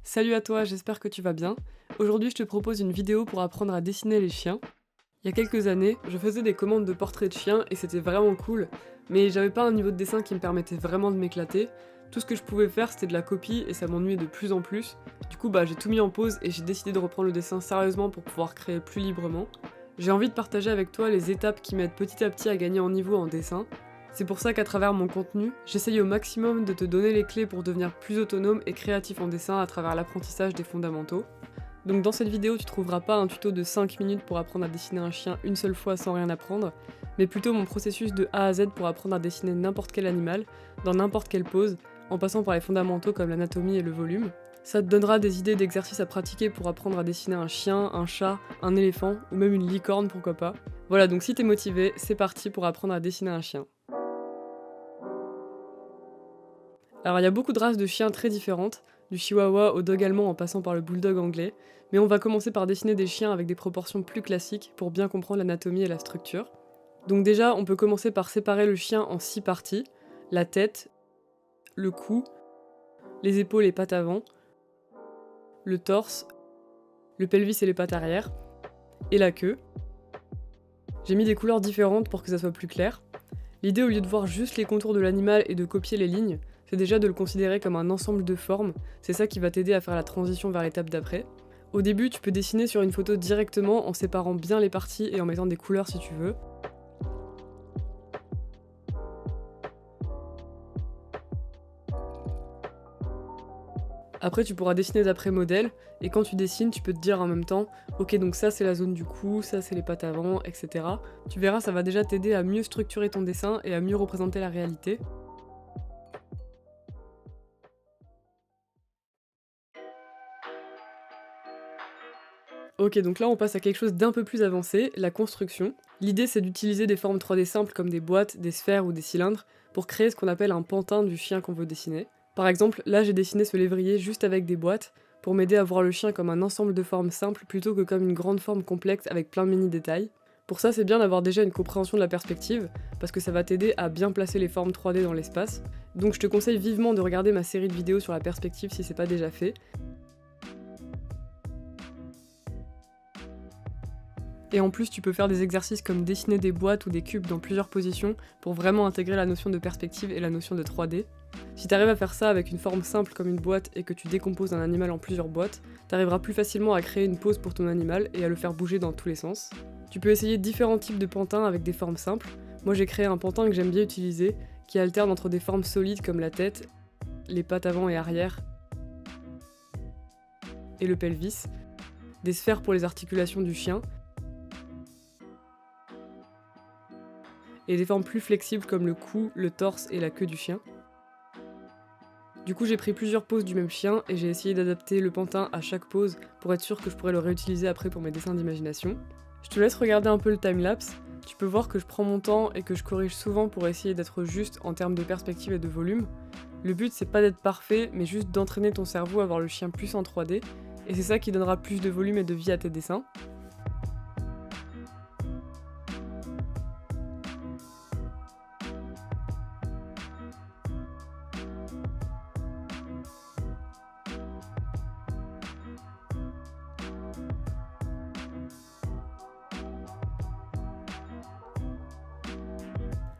Salut à toi, j'espère que tu vas bien. Aujourd'hui, je te propose une vidéo pour apprendre à dessiner les chiens. Il y a quelques années, je faisais des commandes de portraits de chiens et c'était vraiment cool, mais j'avais pas un niveau de dessin qui me permettait vraiment de m'éclater. Tout ce que je pouvais faire, c'était de la copie et ça m'ennuyait de plus en plus. Du coup, j'ai tout mis en pause et j'ai décidé de reprendre le dessin sérieusement pour pouvoir créer plus librement. J'ai envie de partager avec toi les étapes qui m'aident petit à petit à gagner en niveau en dessin. C'est pour ça qu'à travers mon contenu, j'essaye au maximum de te donner les clés pour devenir plus autonome et créatif en dessin à travers l'apprentissage des fondamentaux. Donc dans cette vidéo, tu trouveras pas un tuto de 5 minutes pour apprendre à dessiner un chien une seule fois sans rien apprendre, mais plutôt mon processus de A à Z pour apprendre à dessiner n'importe quel animal, dans n'importe quelle pose, en passant par les fondamentaux comme l'anatomie et le volume. Ça te donnera des idées d'exercices à pratiquer pour apprendre à dessiner un chien, un chat, un éléphant, ou même une licorne, pourquoi pas. Voilà, donc si t'es motivé, c'est parti pour apprendre à dessiner un chien. Alors il y a beaucoup de races de chiens très différentes, du chihuahua au dog allemand en passant par le bulldog anglais, mais on va commencer par dessiner des chiens avec des proportions plus classiques pour bien comprendre l'anatomie et la structure. Donc déjà, on peut commencer par séparer le chien en 6 parties: la tête, le cou, les épaules et pattes avant, le torse, le pelvis et les pattes arrière, et la queue. J'ai mis des couleurs différentes pour que ça soit plus clair. L'idée, au lieu de voir juste les contours de l'animal et de copier les lignes, c'est déjà de le considérer comme un ensemble de formes. C'est ça qui va t'aider à faire la transition vers l'étape d'après. Au début, tu peux dessiner sur une photo directement en séparant bien les parties et en mettant des couleurs si tu veux. Après, tu pourras dessiner d'après modèle, et quand tu dessines, tu peux te dire en même temps, ok, donc ça c'est la zone du cou, ça c'est les pattes avant, etc. Tu verras, ça va déjà t'aider à mieux structurer ton dessin et à mieux représenter la réalité. Ok, donc là on passe à quelque chose d'un peu plus avancé, la construction. L'idée c'est d'utiliser des formes 3D simples comme des boîtes, des sphères ou des cylindres pour créer ce qu'on appelle un pantin du chien qu'on veut dessiner. Par exemple, là j'ai dessiné ce lévrier juste avec des boîtes pour m'aider à voir le chien comme un ensemble de formes simples plutôt que comme une grande forme complexe avec plein de mini détails. Pour ça c'est bien d'avoir déjà une compréhension de la perspective parce que ça va t'aider à bien placer les formes 3D dans l'espace. Donc je te conseille vivement de regarder ma série de vidéos sur la perspective si c'est pas déjà fait. Et en plus, tu peux faire des exercices comme dessiner des boîtes ou des cubes dans plusieurs positions pour vraiment intégrer la notion de perspective et la notion de 3D. Si tu arrives à faire ça avec une forme simple comme une boîte et que tu décomposes un animal en plusieurs boîtes, tu arriveras plus facilement à créer une pose pour ton animal et à le faire bouger dans tous les sens. Tu peux essayer différents types de pantins avec des formes simples. Moi j'ai créé un pantin que j'aime bien utiliser, qui alterne entre des formes solides comme la tête, les pattes avant et arrière, et le pelvis, des sphères pour les articulations du chien, et des formes plus flexibles comme le cou, le torse et la queue du chien. Du coup j'ai pris plusieurs poses du même chien et j'ai essayé d'adapter le pantin à chaque pose pour être sûr que je pourrais le réutiliser après pour mes dessins d'imagination. Je te laisse regarder un peu le timelapse, tu peux voir que je prends mon temps et que je corrige souvent pour essayer d'être juste en termes de perspective et de volume. Le but c'est pas d'être parfait mais juste d'entraîner ton cerveau à voir le chien plus en 3D et c'est ça qui donnera plus de volume et de vie à tes dessins.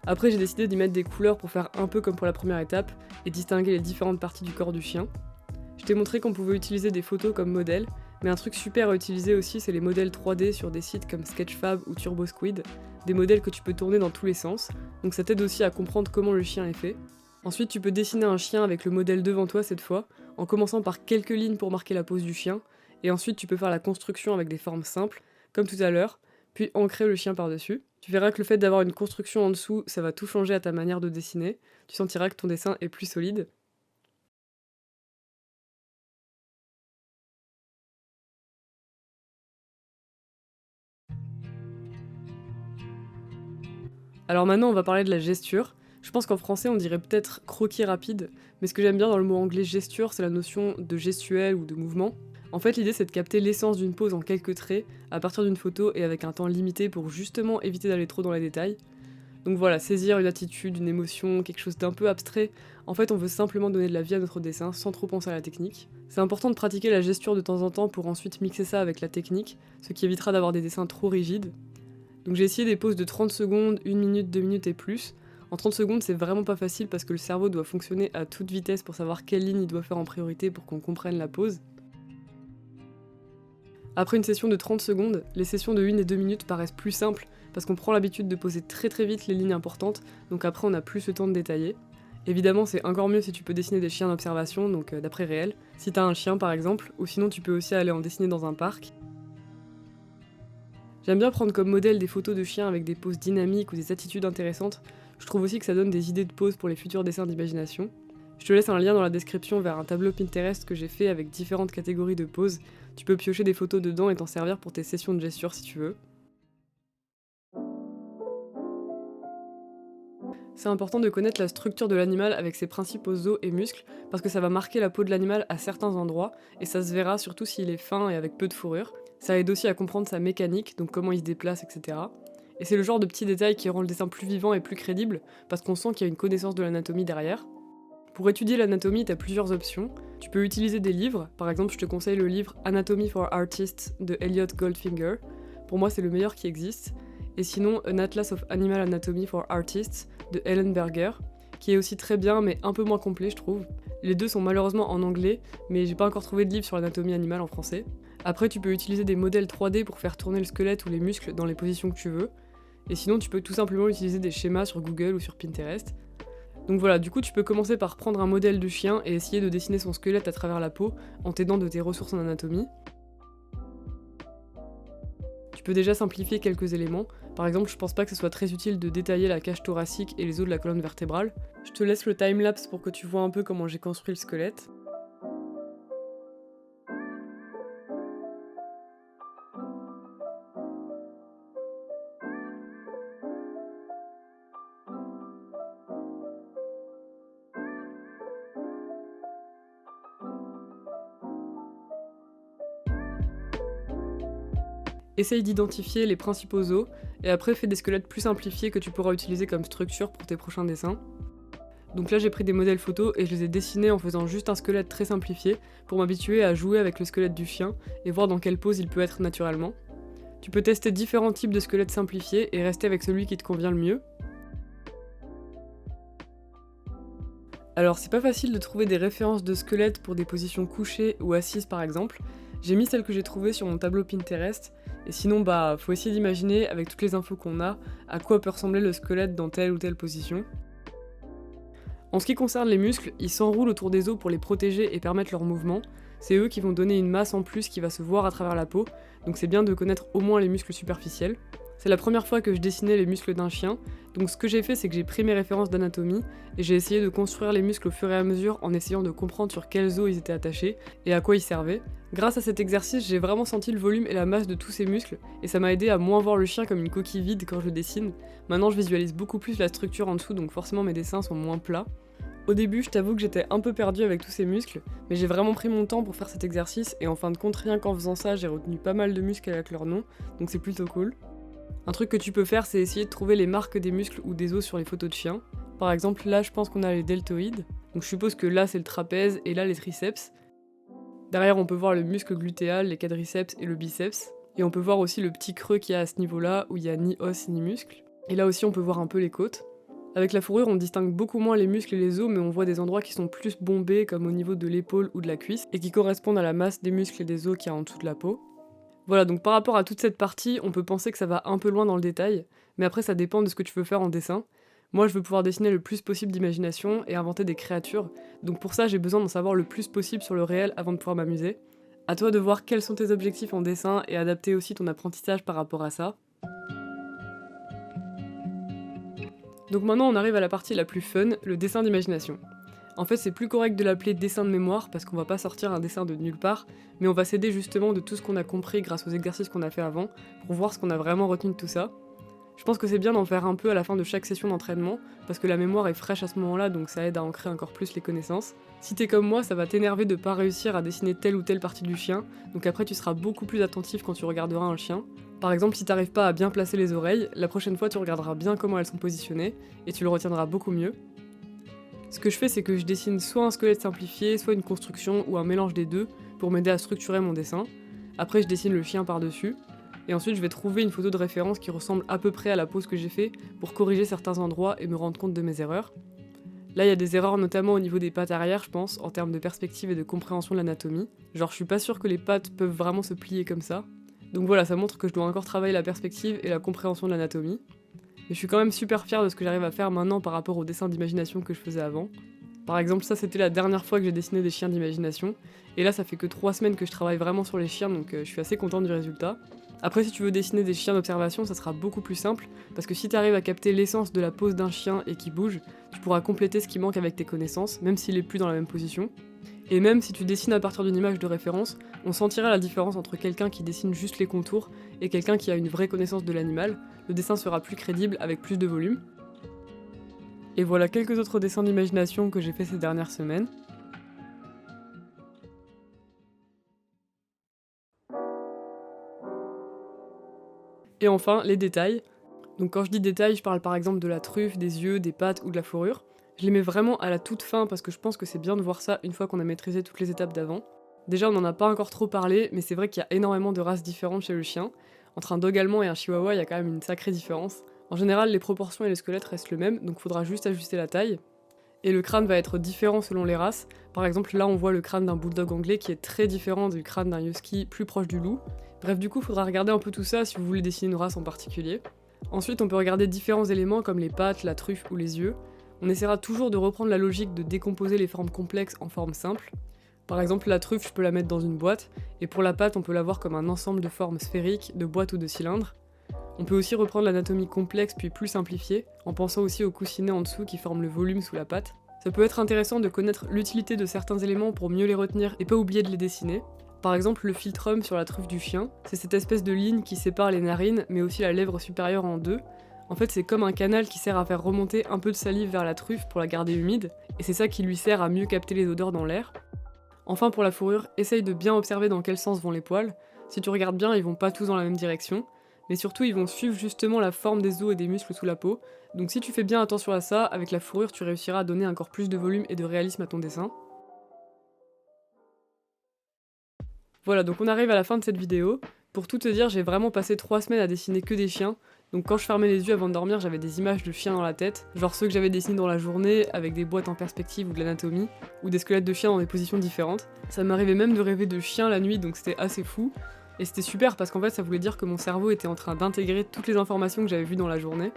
Après j'ai décidé d'y mettre des couleurs pour faire un peu comme pour la première étape et distinguer les différentes parties du corps du chien. Je t'ai montré qu'on pouvait utiliser des photos comme modèle, mais un truc super à utiliser aussi c'est les modèles 3D sur des sites comme Sketchfab ou TurboSquid, des modèles que tu peux tourner dans tous les sens, donc ça t'aide aussi à comprendre comment le chien est fait. Ensuite tu peux dessiner un chien avec le modèle devant toi cette fois, en commençant par quelques lignes pour marquer la pose du chien, et ensuite tu peux faire la construction avec des formes simples, comme tout à l'heure, puis ancrer le chien par-dessus. Tu verras que le fait d'avoir une construction en dessous, ça va tout changer à ta manière de dessiner, tu sentiras que ton dessin est plus solide. Alors maintenant, on va parler de la gesture. Je pense qu'en français, on dirait peut-être croquis rapide, mais ce que j'aime bien dans le mot anglais gesture, c'est la notion de gestuelle ou de mouvement. En fait, l'idée, c'est de capter l'essence d'une pose en quelques traits, à partir d'une photo et avec un temps limité pour justement éviter d'aller trop dans les détails. Donc voilà, saisir une attitude, une émotion, quelque chose d'un peu abstrait, En fait, on veut simplement donner de la vie à notre dessin sans trop penser à la technique. C'est important de pratiquer la gesture de temps en temps pour ensuite mixer ça avec la technique, ce qui évitera d'avoir des dessins trop rigides. Donc j'ai essayé des pauses de 30 secondes, 1 minute, 2 minutes et plus. En 30 secondes, c'est vraiment pas facile parce que le cerveau doit fonctionner à toute vitesse pour savoir quelle ligne il doit faire en priorité pour qu'on comprenne la pause. Après une session de 30 secondes, les sessions de 1 et 2 minutes paraissent plus simples parce qu'on prend l'habitude de poser très vite les lignes importantes, donc après on a plus le temps de détailler. Évidemment, c'est encore mieux si tu peux dessiner des chiens d'observation, donc d'après réel, si t'as un chien par exemple, ou sinon tu peux aussi aller en dessiner dans un parc. J'aime bien prendre comme modèle des photos de chiens avec des poses dynamiques ou des attitudes intéressantes. Je trouve aussi que ça donne des idées de poses pour les futurs dessins d'imagination. Je te laisse un lien dans la description vers un tableau Pinterest que j'ai fait avec différentes catégories de poses. Tu peux piocher des photos dedans et t'en servir pour tes sessions de gesture si tu veux. C'est important de connaître la structure de l'animal avec ses principaux os et muscles parce que ça va marquer la peau de l'animal à certains endroits et ça se verra surtout s'il est fin et avec peu de fourrure. Ça aide aussi à comprendre sa mécanique, donc comment il se déplace, etc. Et c'est le genre de petits détails qui rend le dessin plus vivant et plus crédible parce qu'on sent qu'il y a une connaissance de l'anatomie derrière. Pour étudier l'anatomie, t'as plusieurs options. Tu peux utiliser des livres, par exemple je te conseille le livre Anatomy for Artists de Elliot Goldfinger. Pour moi c'est le meilleur qui existe. Et sinon An Atlas of Animal Anatomy for Artists de Ellen Berger, qui est aussi très bien mais un peu moins complet je trouve. Les deux sont malheureusement en anglais, mais j'ai pas encore trouvé de livre sur l'anatomie animale en français. Après tu peux utiliser des modèles 3D pour faire tourner le squelette ou les muscles dans les positions que tu veux. Et sinon tu peux tout simplement utiliser des schémas sur Google ou sur Pinterest. Donc voilà, du coup tu peux commencer par prendre un modèle de chien et essayer de dessiner son squelette à travers la peau en t'aidant de tes ressources en anatomie. Tu peux déjà simplifier quelques éléments, par exemple je pense pas que ce soit très utile de détailler la cage thoracique et les os de la colonne vertébrale. Je te laisse le timelapse pour que tu vois un peu comment j'ai construit le squelette. Essaye d'identifier les principaux os, et après fais des squelettes plus simplifiés que tu pourras utiliser comme structure pour tes prochains dessins. Donc là j'ai pris des modèles photos et je les ai dessinés en faisant juste un squelette très simplifié pour m'habituer à jouer avec le squelette du chien et voir dans quelle pose il peut être naturellement. Tu peux tester différents types de squelettes simplifiés et rester avec celui qui te convient le mieux. Alors c'est pas facile de trouver des références de squelettes pour des positions couchées ou assises par exemple. J'ai mis celles que j'ai trouvées sur mon tableau Pinterest, et sinon bah faut essayer d'imaginer avec toutes les infos qu'on a à quoi peut ressembler le squelette dans telle ou telle position. En ce qui concerne les muscles, ils s'enroulent autour des os pour les protéger et permettre leur mouvement. C'est eux qui vont donner une masse en plus qui va se voir à travers la peau, donc c'est bien de connaître au moins les muscles superficiels. C'est la première fois que je dessinais les muscles d'un chien, donc ce que j'ai fait c'est que j'ai pris mes références d'anatomie et j'ai essayé de construire les muscles au fur et à mesure en essayant de comprendre sur quels os ils étaient attachés et à quoi ils servaient. Grâce à cet exercice, j'ai vraiment senti le volume et la masse de tous ces muscles et ça m'a aidé à moins voir le chien comme une coquille vide quand je le dessine. Maintenant je visualise beaucoup plus la structure en dessous, donc forcément mes dessins sont moins plats. Au début, je t'avoue que j'étais un peu perdue avec tous ces muscles, mais j'ai vraiment pris mon temps pour faire cet exercice et en fin de compte, rien qu'en faisant ça, j'ai retenu pas mal de muscles avec leur nom, donc c'est plutôt cool. Un truc que tu peux faire, c'est essayer de trouver les marques des muscles ou des os sur les photos de chiens. Par exemple, là, je pense qu'on a les deltoïdes, donc je suppose que là, c'est le trapèze et là, les triceps. Derrière, on peut voir le muscle glutéal, les quadriceps et le biceps. Et on peut voir aussi le petit creux qu'il y a à ce niveau-là, où il y a ni os ni muscle. Et là aussi, on peut voir un peu les côtes. Avec la fourrure, on distingue beaucoup moins les muscles et les os, mais on voit des endroits qui sont plus bombés, comme au niveau de l'épaule ou de la cuisse, et qui correspondent à la masse des muscles et des os qu'il y a en dessous de la peau. Voilà, donc par rapport à toute cette partie, on peut penser que ça va un peu loin dans le détail, mais après ça dépend de ce que tu veux faire en dessin. Moi, je veux pouvoir dessiner le plus possible d'imagination et inventer des créatures, donc pour ça j'ai besoin d'en savoir le plus possible sur le réel avant de pouvoir m'amuser. À toi de voir quels sont tes objectifs en dessin et adapter aussi ton apprentissage par rapport à ça. Donc maintenant on arrive à la partie la plus fun, le dessin d'imagination. En fait c'est plus correct de l'appeler dessin de mémoire parce qu'on va pas sortir un dessin de nulle part, mais on va s'aider justement de tout ce qu'on a compris grâce aux exercices qu'on a fait avant, pour voir ce qu'on a vraiment retenu de tout ça. Je pense que c'est bien d'en faire un peu à la fin de chaque session d'entraînement, parce que la mémoire est fraîche à ce moment-là, donc ça aide à ancrer encore plus les connaissances. Si t'es comme moi, ça va t'énerver de pas réussir à dessiner telle ou telle partie du chien, donc après tu seras beaucoup plus attentif quand tu regarderas un chien. Par exemple, si t'arrives pas à bien placer les oreilles, la prochaine fois tu regarderas bien comment elles sont positionnées, et tu le retiendras beaucoup mieux. Ce que je fais, c'est que je dessine soit un squelette simplifié, soit une construction ou un mélange des deux pour m'aider à structurer mon dessin. Après, je dessine le chien par-dessus. Et ensuite, je vais trouver une photo de référence qui ressemble à peu près à la pose que j'ai fait pour corriger certains endroits et me rendre compte de mes erreurs. Là, il y a des erreurs notamment au niveau des pattes arrière, je pense, en termes de perspective et de compréhension de l'anatomie. Genre, je suis pas sûre que les pattes peuvent vraiment se plier comme ça. Donc voilà, ça montre que je dois encore travailler la perspective et la compréhension de l'anatomie. Mais je suis quand même super fière de ce que j'arrive à faire maintenant par rapport aux dessins d'imagination que je faisais avant. Par exemple, ça c'était la dernière fois que j'ai dessiné des chiens d'imagination, et là ça fait que 3 semaines que je travaille vraiment sur les chiens, donc je suis assez contente du résultat. Après, si tu veux dessiner des chiens d'observation, ça sera beaucoup plus simple, parce que si tu arrives à capter l'essence de la pose d'un chien et qu'il bouge, tu pourras compléter ce qui manque avec tes connaissances, même s'il est plus dans la même position. Et même si tu dessines à partir d'une image de référence, on sentira la différence entre quelqu'un qui dessine juste les contours et quelqu'un qui a une vraie connaissance de l'animal. Le dessin sera plus crédible avec plus de volume. Et voilà quelques autres dessins d'imagination que j'ai fait ces dernières semaines. Et enfin, les détails. Donc quand je dis détails, je parle par exemple de la truffe, des yeux, des pattes ou de la fourrure. Je les mets vraiment à la toute fin parce que je pense que c'est bien de voir ça une fois qu'on a maîtrisé toutes les étapes d'avant. Déjà, on n'en a pas encore trop parlé, mais c'est vrai qu'il y a énormément de races différentes chez le chien. Entre un dog allemand et un chihuahua, il y a quand même une sacrée différence. En général, les proportions et les squelettes restent le même, donc faudra juste ajuster la taille. Et le crâne va être différent selon les races. Par exemple, là on voit le crâne d'un bulldog anglais qui est très différent du crâne d'un husky plus proche du loup. Bref, du coup, faudra regarder un peu tout ça si vous voulez dessiner une race en particulier. Ensuite, on peut regarder différents éléments comme les pattes, la truffe ou les yeux. On essaiera toujours de reprendre la logique de décomposer les formes complexes en formes simples. Par exemple, la truffe, je peux la mettre dans une boîte, et pour la patte, on peut la voir comme un ensemble de formes sphériques, de boîtes ou de cylindres. On peut aussi reprendre l'anatomie complexe puis plus simplifiée, en pensant aussi aux coussinets en dessous qui forment le volume sous la patte. Ça peut être intéressant de connaître l'utilité de certains éléments pour mieux les retenir et pas oublier de les dessiner. Par exemple, le philtrum sur la truffe du chien, c'est cette espèce de ligne qui sépare les narines, mais aussi la lèvre supérieure en deux. En fait, c'est comme un canal qui sert à faire remonter un peu de salive vers la truffe pour la garder humide, et c'est ça qui lui sert à mieux capter les odeurs dans l'air. Enfin, pour la fourrure, essaye de bien observer dans quel sens vont les poils. Si tu regardes bien, ils vont pas tous dans la même direction, mais surtout ils vont suivre justement la forme des os et des muscles sous la peau. Donc si tu fais bien attention à ça, avec la fourrure tu réussiras à donner encore plus de volume et de réalisme à ton dessin. Voilà, donc on arrive à la fin de cette vidéo. Pour tout te dire, j'ai vraiment passé 3 semaines à dessiner que des chiens. Donc quand je fermais les yeux avant de dormir, j'avais des images de chiens dans la tête, genre ceux que j'avais dessinés dans la journée, avec des boîtes en perspective ou de l'anatomie, ou des squelettes de chiens dans des positions différentes. Ça m'arrivait même de rêver de chiens la nuit, donc c'était assez fou. Et c'était super parce qu'en fait ça voulait dire que mon cerveau était en train d'intégrer toutes les informations que j'avais vues dans la journée.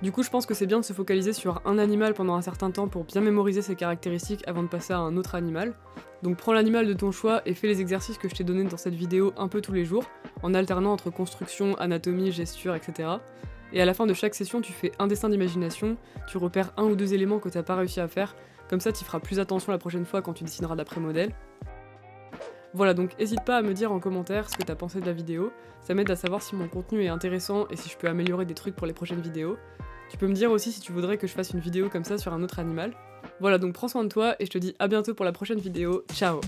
Du coup je pense que c'est bien de se focaliser sur un animal pendant un certain temps pour bien mémoriser ses caractéristiques avant de passer à un autre animal. Donc prends l'animal de ton choix et fais les exercices que je t'ai donnés dans cette vidéo un peu tous les jours, en alternant entre construction, anatomie, gesture, etc. Et à la fin de chaque session tu fais un dessin d'imagination, tu repères 1 ou 2 éléments que t'as pas réussi à faire, comme ça tu feras plus attention la prochaine fois quand tu dessineras d'après modèle. Voilà, donc n'hésite pas à me dire en commentaire ce que t'as pensé de la vidéo, ça m'aide à savoir si mon contenu est intéressant et si je peux améliorer des trucs pour les prochaines vidéos. Tu peux me dire aussi si tu voudrais que je fasse une vidéo comme ça sur un autre animal. Voilà, donc prends soin de toi et je te dis à bientôt pour la prochaine vidéo, ciao!